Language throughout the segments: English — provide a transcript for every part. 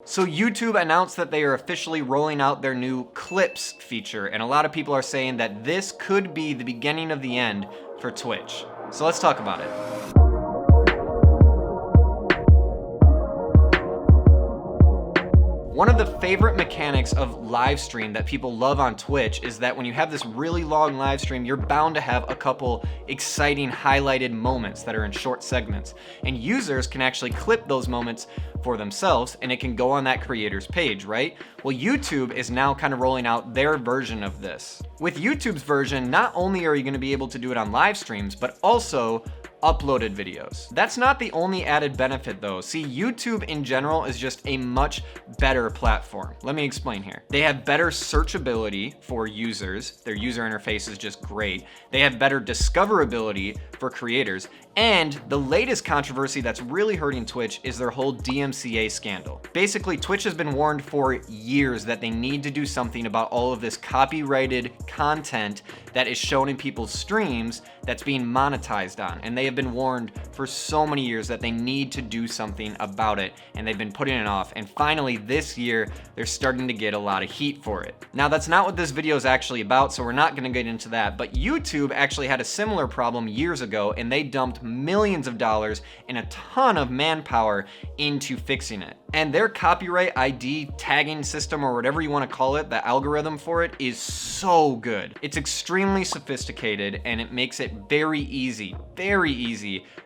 So YouTube announced that they are officially rolling out their new Clips feature, and a lot of people are saying that this could be the beginning of the end for Twitch. So let's talk about it. One of the favorite mechanics of live stream that people love on Twitch is that when you have this really long live stream, you're bound to have a couple exciting highlighted moments that are in short segments. And users can actually clip those moments for themselves, and it can go on that creator's page, right? Well, YouTube is now kind of rolling out their version of this. With YouTube's version, not only are you going to be able to do it on live streams, but also uploaded videos. That's not the only added benefit though. See, YouTube in general is just a much better platform. Let me explain here. They have better searchability for users. Their user interface is just great. They have better discoverability for creators. And the latest controversy that's really hurting Twitch is their whole DMCA scandal. Basically, Twitch has been warned for years that they need to do something about all of this copyrighted content that is shown in people's streams that's being monetized on. And they have been warned for so many years that they need to do something about it, and they've been putting it off. And finally this year, they're starting to get a lot of heat for it. Now, that's not what this video is actually about, so we're not gonna get into that, but YouTube actually had a similar problem years ago, and they dumped millions of dollars and a ton of manpower into fixing it. And their copyright ID tagging system, or whatever you want to call it, the algorithm for it, is so good. It's extremely sophisticated, and it makes it very easy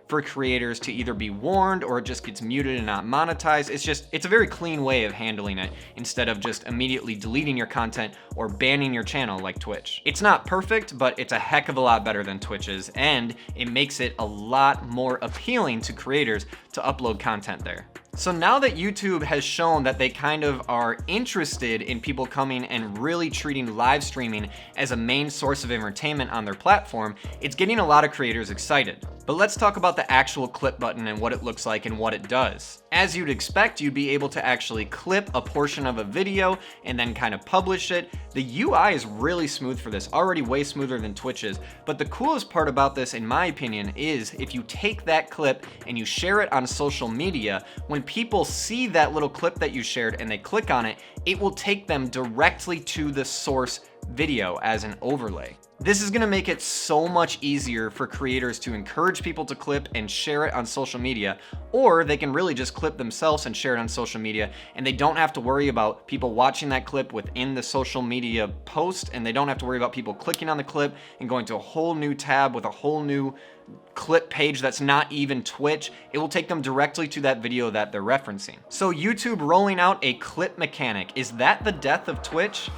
for creators to either be warned or it just gets muted and not monetized. It's a very clean way of handling it instead of just immediately deleting your content or banning your channel like Twitch. It's not perfect, but it's a heck of a lot better than Twitch's, and it makes it a lot more appealing to creators to upload content there. So now that YouTube has shown that they kind of are interested in people coming and really treating live streaming as a main source of entertainment on their platform, it's getting a lot of creators excited. But let's talk about the actual clip button and what it looks like and what it does. As you'd expect, you'd be able to actually clip a portion of a video and then kind of publish it. The UI is really smooth for this, already way smoother than Twitch's. But the coolest part about this, in my opinion, is if you take that clip and you share it on social media, when people see that little clip that you shared and they click on it, it will take them directly to the source video as an overlay. This is gonna make it so much easier for creators to encourage people to clip and share it on social media, or they can really just clip themselves and share it on social media, and they don't have to worry about people watching that clip within the social media post, and they don't have to worry about people clicking on the clip and going to a whole new tab with a whole new clip page that's not even Twitch. It will take them directly to that video that they're referencing. So YouTube rolling out a clip mechanic, is that the death of Twitch?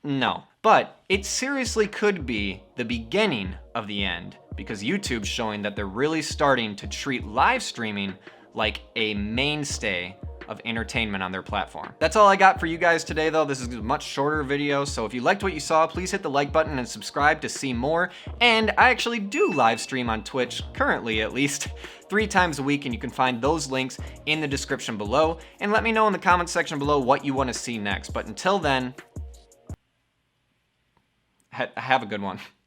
No. But it seriously could be the beginning of the end, because YouTube's showing that they're really starting to treat live streaming like a mainstay of entertainment on their platform. That's all I got for you guys today though. This is a much shorter video, so if you liked what you saw, please hit the like button and subscribe to see more. And I actually do live stream on Twitch, currently at least, 3 times a week, and you can find those links in the description below. And let me know in the comment section below what you want to see next. But until then, have a good one.